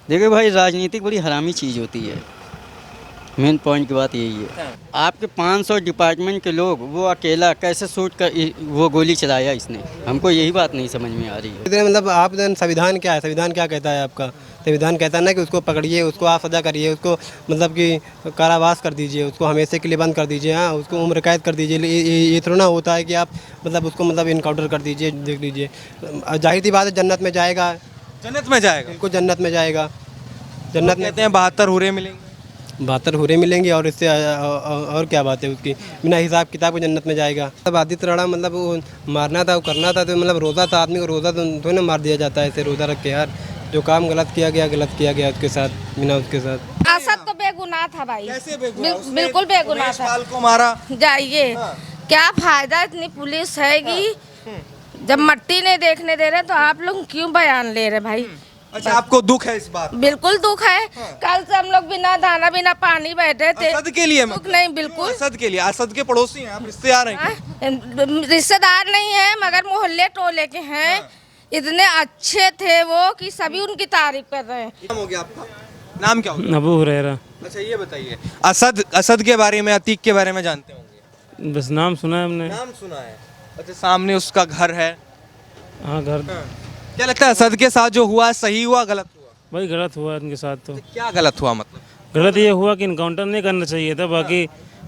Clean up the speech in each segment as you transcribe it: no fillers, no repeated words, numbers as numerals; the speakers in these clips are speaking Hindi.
देखिए भाई, राजनीति बड़ी हरामी चीज़ होती है। मेन पॉइंट की बात यही है। आपके 500 डिपार्टमेंट के लोग, वो अकेला कैसे शूट कर वो गोली चलाया इसने, हमको यही बात नहीं समझ में आ रही है। मतलब आप संविधान क्या है, संविधान क्या कहता है आपका? संविधान कहता है ना कि उसको पकड़िए, उसको आप सज़ा करिए, उसको मतलब कि कारावास कर दीजिए, उसको हमेशा के लिए बंद कर दीजिए। हाँ, उसको उम्र कैद कर दीजिए। ये थोड़ा ना होता है कि आप मतलब उसको मतलब इनकाउंटर कर दीजिए। देख लीजिए, जाहिर सी बात है जन्नत में जाएगा। जन्नत में जाएगा। बिल्कुल जन्नत में जाएगा। लोग जन्नत में कहते हैं 72 हुरे मिलेंगे। 72 हुरे मिलेंगे और इससे और क्या बात है उसकी, बिना हिसाब किताब के जन्नत में जाएगा। मतलब आदित्य राणा मतलब वो मारना था, वो करना था, तो मतलब रोज़ा था, आदमी को रोज़ा तो थोड़ी ना मार दिया जाता है ऐसे रोज़ा रख के। यार जो काम गलत किया गया उसके साथ, बिना उसके साथ। असद तो बेगुनाह था भाई। कैसे बेगुनाह? उसने बिल्कुल बेगुनाह उमेश था। पाल को मारा। जाइए, क्या फायदा इतनी पुलिस है कि जब मट्टी नहीं देखने दे रहे तो आप लोग क्यों बयान ले रहे भाई? अच्छा, आपको दुख है इस बात? बिल्कुल दुख है। कल से हम लोग बिना दाना बिना पानी बैठे थे। असद के लिए दुख मतलब? नहीं, बिल्कुल। असद के लिए? असद के पड़ोसी हैं आप, रिश्तेदार हैं? हाँ, रिश्तेदार नहीं है मगर मोहल्ले टोले के हैं। इतने अच्छे थे वो कि सभी उनकी तारीफ कर रहे हैं। नाम हो गया आपका? नाम क्या हो गया? अबू हुरैरा। अच्छा, ये बताइए, असद के बारे में, अतीक के बारे में जानते होंगे? बस नाम सुना है हमने। नाम सुना है। अच्छा, सामने उसका घर है। हाँ घर। क्या लगता है असद के साथ जो हुआ सही हुआ, गलत हुआ? भाई गलत हुआ इनके साथ तो। क्या गलत हुआ मतलब? गलत ये हुआ कि इनकाउंटर नहीं करना चाहिए था, बाकी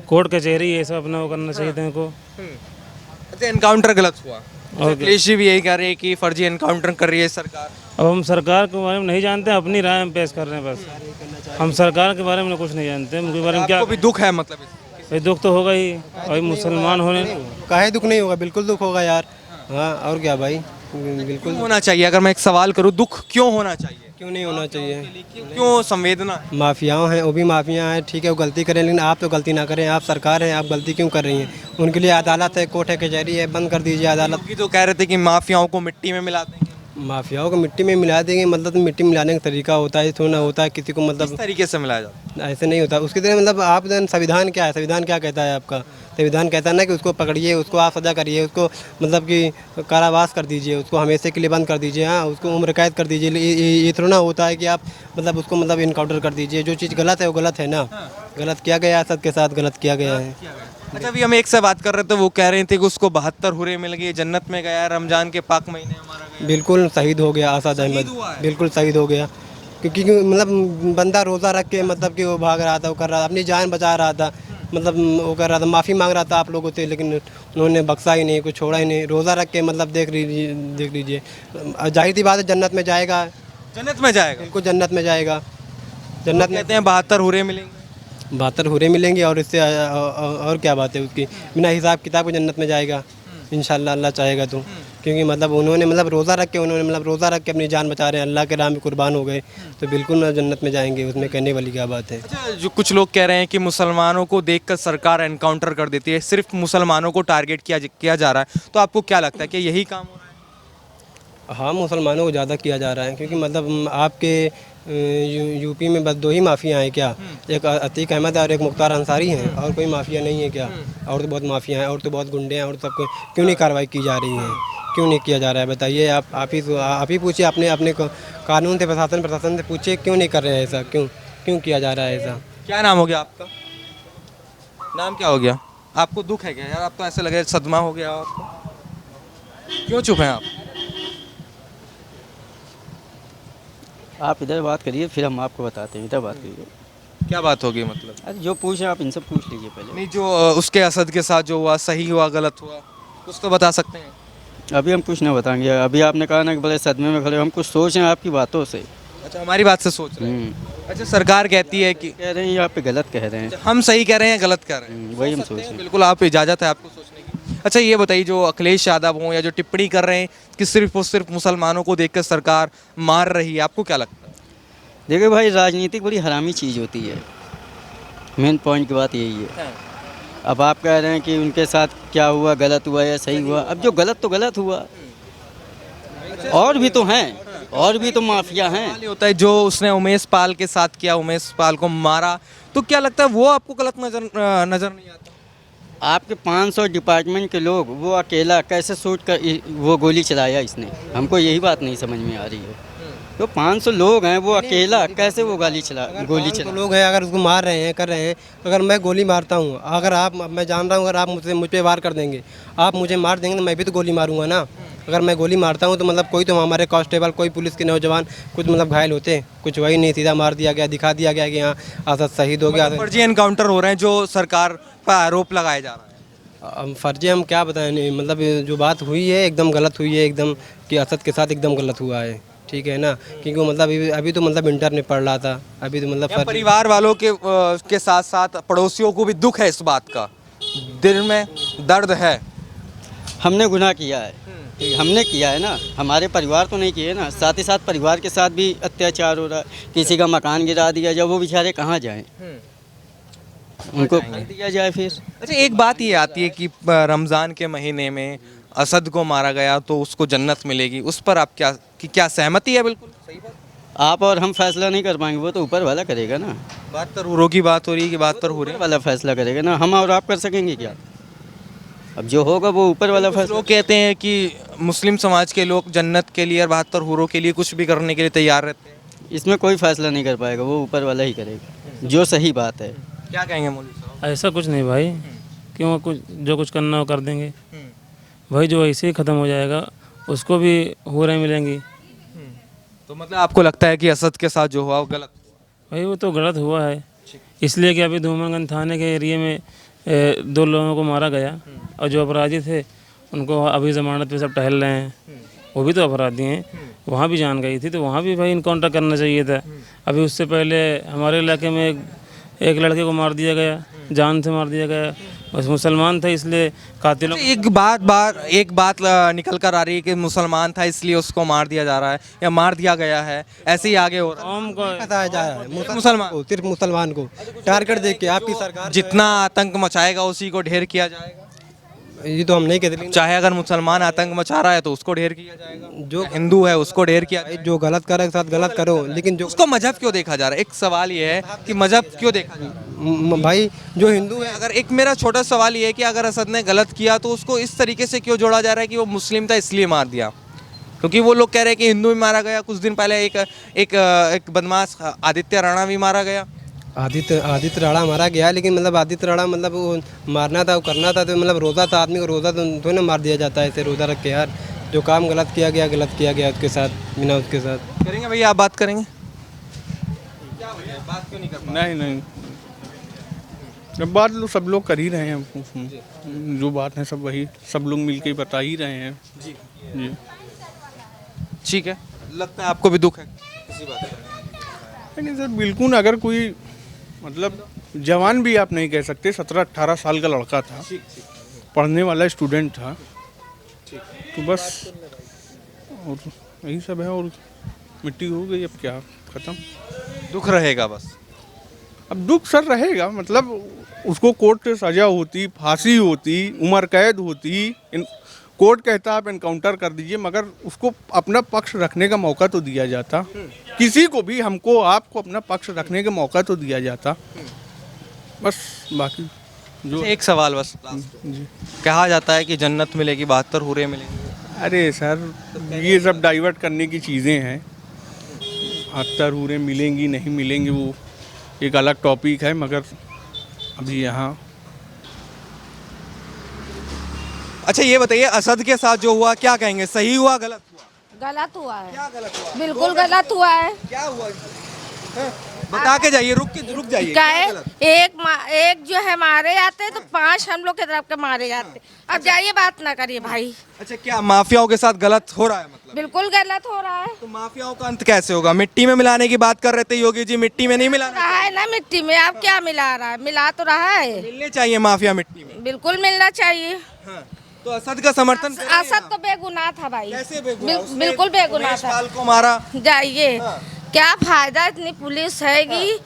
कोर्ट कचहरी ये सब अपना वो करना चाहिए था इनको। अच्छा, एनकाउंटर गलत हुआ। और अखिलेश जी भी यही कह रहे हैं कि फर्जी एनकाउंटर कर रही है सरकार। अब हम सरकार के बारे में नहीं जानते, अपनी राय हम पेश कर रहे हैं बस। हम सरकार के बारे में कुछ नहीं जानते, उनके बारे में क्या। आपको भी दुख है मतलब इससे? भाई दुख तो होगा ही, भाई मुसलमान होने। काहे दुख नहीं होगा, बिल्कुल दुख होगा यार। हाँ, और क्या भाई, बिल्कुल क्यों होना चाहिए? अगर मैं एक सवाल करूं, दुख क्यों होना चाहिए? क्यों नहीं होना चाहिए। क्यों संवेदना? माफियाओं हैं, वो भी माफिया हैं, ठीक है, वो गलती करें, लेकिन आप तो गलती ना करें। आप सरकार हैं, आप गलती क्यों कर रही हैं? उनके लिए अदालत है, कोर्ट है, कचहरी है, बंद कर दीजिए अदालत। योगी तो कह रहे थे कि माफियाओं को मिट्टी में मिला देंगे। माफियाओं को मिट्टी में मिला देंगे मतलब तो मिट्टी मिलाने का तरीका होता है, थोड़ा ना होता है किसी को किस मतलब तरीके से मिलाया जाता है? ऐसे नहीं होता। उसकी तरह मतलब आप संविधान क्या है, संविधान क्या कहता है आपका? संविधान कहता है ना कि उसको पकड़िए, उसको आप सज़ा करिए, उसको मतलब कि कारावास कर दीजिए, उसको हमेशा के लिए बंद कर दीजिए। हाँ, उसको उम्र कैद कर दीजिए। ये थोड़ा ना होता है कि आप मतलब उसको मतलब इनकाउंटर कर दीजिए। जो चीज़ गलत है वो गलत है ना। गलत किया गया है, असद के साथ गलत किया गया है। अच्छा, अभी हम एक से बात कर रहे थे, वो कह रहे थे कि उसको 72 हुरे मिल गए, जन्नत में गया, रमजान के पाक महीने हमारा गया। बिल्कुल शहीद हो गया असद अहमद, बिल्कुल शहीद हो गया। क्योंकि मतलब बंदा रोज़ा रख के मतलब कि वो भाग रहा था, वो कर रहा था, अपनी जान बचा रहा था, मतलब वो कर रहा था, माफ़ी मांग रहा था आप लोगों से, लेकिन उन्होंने बख्शा ही नहीं, कुछ छोड़ा ही नहीं। रोज़ा रख के मतलब देख लीजिए, जाहिर सी बात है जन्नत में जाएगा। जन्नत में जाएगा। बिल्कुल जन्नत में जाएगा। जन्नत में कहते हैं 72 हुरे मिलेंगे। 72 हुरे मिलेंगे और इससे और क्या बात है उसकी, बिना हिसाब किताब के जन्नत में जाएगा इंशाल्लाह, अल्लाह चाहेगा तो। क्योंकि मतलब उन्होंने मतलब रोज़ा रख के अपनी जान बचा रहे हैं, अल्लाह के राह में कुर्बान हो गए, तो बिल्कुल ना जन्नत में जाएंगे, उसमें कहने वाली क्या बात है। अच्छा, जो कुछ लोग कह रहे हैं कि मुसलमानों को देखकर सरकार एनकाउंटर कर देती है, सिर्फ मुसलमानों को टारगेट किया जा रहा है, तो आपको क्या लगता है कि यही काम हो रहा है? हाँ, मुसलमानों को ज़्यादा किया जा रहा है, क्योंकि मतलब आपके यूपी में बस दो ही माफिया हैं क्या? एक अतीक अहमद है और एक मुख्तार अंसारी हैं, और कोई माफिया नहीं है क्या? और तो बहुत माफिया हैं, और तो बहुत गुंडे हैं, और सबको क्यों नहीं कार्रवाई की जा रही है? क्यों नहीं किया जा रहा है बताइए? आप ही पूछिए, अपने कानून से, प्रशासन से पूछिए, क्यों नहीं कर रहे हैं ऐसा? क्यों किया जा रहा है ऐसा? क्या नाम हो गया आपका? नाम क्या हो गया? आपको दुख है क्या यार? आप तो ऐसे लगे सदमा हो गया आपको। क्यों चुप हैं आप? आप इधर बात करिए, फिर हम आपको बताते हैं। इधर बात करिए। क्या बात होगी मतलब? अरे जो पूछें आप इनसे पूछ लीजिए पहले। नहीं, जो उसके असद के साथ जो हुआ, सही हुआ, गलत हुआ, कुछ तो बता सकते हैं? अभी हम कुछ नहीं बताएंगे। अभी आपने कहा ना कि बड़े सदमे में खड़े हो, हम कुछ सोच रहे हैं आपकी बातों से। अच्छा, हमारी बात से सोच रहे हैं। अच्छा, सरकार कहती है कि कह रहे हैं, आप पे गलत कह रहे हैं। हम सही कह रहे हैं, गलत कह रहे हैं, वही हम सकते सोच हैं, रहे हैं। बिल्कुल आप इजाज़त है आपको सोचने की। अच्छा, ये बताइए, जो अखिलेश यादव हों या जो टिप्पणी कर रहे हैं कि सिर्फ और सिर्फ मुसलमानों को देखकर सरकार मार रही है, आपको क्या लगता है? देखिए भाई, राजनीति बड़ी हरामी चीज़ होती है। मेन पॉइंट की बात यही है। अब आप कह रहे हैं कि उनके साथ क्या हुआ, गलत हुआ या सही हुआ। अब जो गलत तो गलत हुआ, और भी तो हैं, और भी तो माफिया हैं। सवाल ये होता है, जो उसने उमेश पाल के साथ किया, उमेश पाल को मारा, तो क्या लगता है वो आपको गलत नजर नहीं आता? आपके 500 डिपार्टमेंट के लोग, वो अकेला कैसे शूट कर वो गोली चलाया इसने, हमको यही बात नहीं समझ में आ रही है। तो 500 लोग हैं, वो अकेला कैसे वो गोली तो चला। लोग हैं, अगर उसको मार रहे हैं, कर रहे हैं, अगर मैं गोली मारता हूँ, अगर आप, मैं जान रहा हूँ अगर आप मुझ पे वार कर देंगे, आप मुझे मार देंगे तो मैं भी तो गोली मारूंगा ना। अगर मैं गोली मारता हूँ तो मतलब कोई तो हमारे कांस्टेबल, कोई पुलिस के नौजवान कुछ मतलब घायल होते, कुछ वही नहीं, सीधा मार दिया गया, दिखा दिया गया कि हाँ असद शहीद हो गया। फर्जी एनकाउंटर हो रहे हैं जो सरकार पर आरोप लगाए जा रहा है। अब फर्जी हम क्या बताएं, नहीं, मतलब जो बात हुई है एकदम गलत हुई है, एकदम कि असद के साथ एकदम गलत हुआ है, ठीक है ना। क्योंकि वो मतलब अभी तो मतलब इंटर में पढ़ रहा था, अभी तो मतलब क्या परिवार वालों के साथ साथ पड़ोसियों को भी दुख है इस बात का, दिल में दर्द है? हमने गुनाह किया है, ठीक है, हमने किया है ना, हमारे परिवार तो नहीं किए ना, साथ ही साथ परिवार के साथ भी अत्याचार हो रहा है, किसी का मकान गिरा दिया, जब वो बेचारे कहाँ जाएं, उनको दिया जाए फिर। अच्छा, एक बात ये आती है कि रमज़ान के महीने में असद को मारा गया तो उसको जन्नत मिलेगी, उस पर आप क्या सहमति है? बिल्कुल सही बात। आप और हम फैसला नहीं कर पाएंगे, वो तो ऊपर वाला करेगा ना। 72 हुरों की बात हो रही है कि 72 हुरे ऊपर वाला फैसला करेगा ना, हम और आप कर सकेंगे क्या? अब जो होगा वो ऊपर वाला कुछ फैसला। लोग कहते हैं कि मुस्लिम समाज के लोग जन्नत के लिए और 72 हुरों के लिए कुछ भी करने के लिए तैयार रहते हैं। इसमें कोई फैसला नहीं कर पाएगा, वो ऊपर वाला ही करेगा, जो सही बात है। क्या कहेंगे मौलवी साहब? ऐसा कुछ नहीं भाई, क्यों, कुछ जो कुछ करना हो कर देंगे भाई, जो ऐसे ही ख़त्म हो जाएगा उसको भी हुरें मिलेंगी। तो मतलब आपको लगता है कि असद के साथ जो हुआ वो गलत हुआ? भाई वो तो गलत हुआ है, इसलिए कि अभी धूमरगंज थाने के एरिए में 2 लोगों को मारा गया, और जो अपराधी थे उनको अभी ज़मानत पे सब टहल रहे हैं, वो भी तो अपराधी हैं। वहाँ भी जान गई थी तो वहाँ भी भाई इनकाउंटर करना चाहिए था। अभी उससे पहले हमारे इलाके में एक लड़के को मार दिया गया, जान से मार दिया गया, बस मुसलमान था इसलिए कातिलों। एक बात निकल कर आ रही है कि मुसलमान था इसलिए उसको मार दिया जा रहा है या मार दिया गया है, ऐसे ही आगे हो रहा है। कौम को बताया जा रहा है मुसलमान को, सिर्फ मुसलमान को टारगेट देख के आपकी सरकार, जितना आतंक मचाएगा उसी को ढेर किया जाएगा। ये तो हम नहीं कहते, लेकिन चाहे अगर मुसलमान आतंक मचा रहा है तो उसको ढेर किया जाएगा, जो हिंदू है उसको ढेर किया भाई जो गलत करे साथ गलत करो, लेकिन जो उसको मजहब क्यों देखा जा रहा है? एक सवाल ये है कि मजहब क्यों देखा जा रहा है? भाई जो हिंदू है, अगर एक मेरा छोटा सवाल ये है कि अगर असद ने गलत किया तो उसको इस तरीके से क्यों जोड़ा जा रहा है कि वो मुस्लिम था इसलिए मार दिया? क्योंकि वो लोग कह रहे हैं कि हिंदू भी मारा गया, कुछ दिन पहले एक बदमाश आदित्य राणा भी मारा गया। आदित्य राणा मारा गया, लेकिन मतलब आदित्य राणा मतलब वो मारना था, वो करना था, तो मतलब रोज़ा था, आदमी को रोज़ा तो ना मार दिया जाता है ऐसे रोज़ा रख के। यार जो काम गलत किया गया उसके साथ, बिना उसके साथ। करेंगे भैया, आप बात करेंगे? बात क्यों नहीं कर पा रहे? नहीं, अब बात सब लोग कर ही रहे हैं उसमें, जो बात है सब वही सब लोग मिलके बता ही रहे हैं। जी। ठीक है, लगता है आपको भी दुख है इसी बात का? नहीं सर, बिल्कुल। अगर कोई मतलब जवान भी आप नहीं कह सकते, 17-18 साल का लड़का था, पढ़ने वाला स्टूडेंट था, तो बस और यही सब है, और मिट्टी हो गई, अब क्या, ख़त्म। दुख रहेगा बस। अब दुख सर रहेगा, मतलब उसको कोर्ट से सजा होती, फांसी होती, उम्र कैद होती, कोर्ट कहता आप एनकाउंटर कर दीजिए, मगर उसको अपना पक्ष रखने का मौका तो दिया जाता। किसी को भी, हमको आपको अपना पक्ष रखने का मौका तो दिया जाता, बस। बाकी जो एक सवाल बस, जी, कहा जाता है कि जन्नत मिलेगी, 72 हुरे मिलेंगे। अरे सर, ये सब डाइवर्ट करने की चीज़ें हैं। 72 हुरे मिलेंगी नहीं मिलेंगी वो एक अलग टॉपिक है, मगर अभी यहाँ। अच्छा ये बताइए, असद के साथ जो हुआ क्या कहेंगे, सही हुआ गलत हुआ? गलत हुआ है, क्या गलत हुआ? बिल्कुल गलत हुआ है। क्या हुआ? बता के जाइए, रुक जाइए। क्या है, एक जो है मारे जाते हैं तो 5 हम लोग की तरफ के मारे जाते हैं। अब जाइए, बात ना करिए भाई। अच्छा, क्या माफियाओं के साथ गलत हो रहा है? मतलब बिल्कुल गलत हो रहा है। तो माफियाओं का अंत कैसे होगा? मिट्टी में मिलाने की बात कर रहे थे योगी जी, मिट्टी में नहीं मिलाना रहा है ना मिट्टी में, अब क्या मिला रहा है? मिला तो रहा है, मिलने चाहिए माफिया मिट्टी में। बिल्कुल मिलना चाहिए। हाँ। तो असद का समर्थन करेंगे असद आप? तो बेगुनाह था भाई। कैसे बेगुनाह? उसने बिल्कुल बेगुनाह उमेश था। पाल को मारा। जाइए, क्या फायदा इतनी पुलिस हैगी,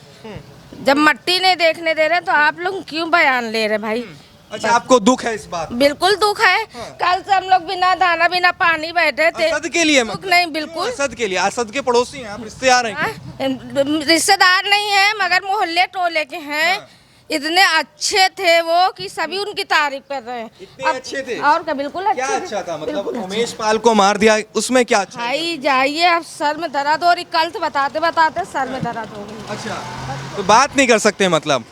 जब मट्टी नहीं देखने दे रहे तो आप लोग क्यों बयान ले रहे भाई? अच्छा, आपको दुख है इस बात? बिल्कुल दुख है। कल से हम लोग बिना दाना बिना पानी बैठे थे। असद के लिए? दुख नहीं, बिल्कुल असद के लिए? असद के पड़ोसी हैं आप, रिश्तेदार हैं? रिश्तेदार नहीं है, मगर मोहल्ले टोले के हैं। इतने अच्छे थे वो कि सभी उनकी तारीफ कर रहे हैं। इतने अच्छे थे? और क्या, बिल्कुल अच्छे क्या थे। अच्छा था मतलब बिल्कुल उमेश पाल को मार दिया उसमें क्या अच्छा है? भाई जाइए, अब सर में दर्द हो रही, कल तो बताते बताते सर में दर्द हो गई। अच्छा तो बात नहीं कर सकते मतलब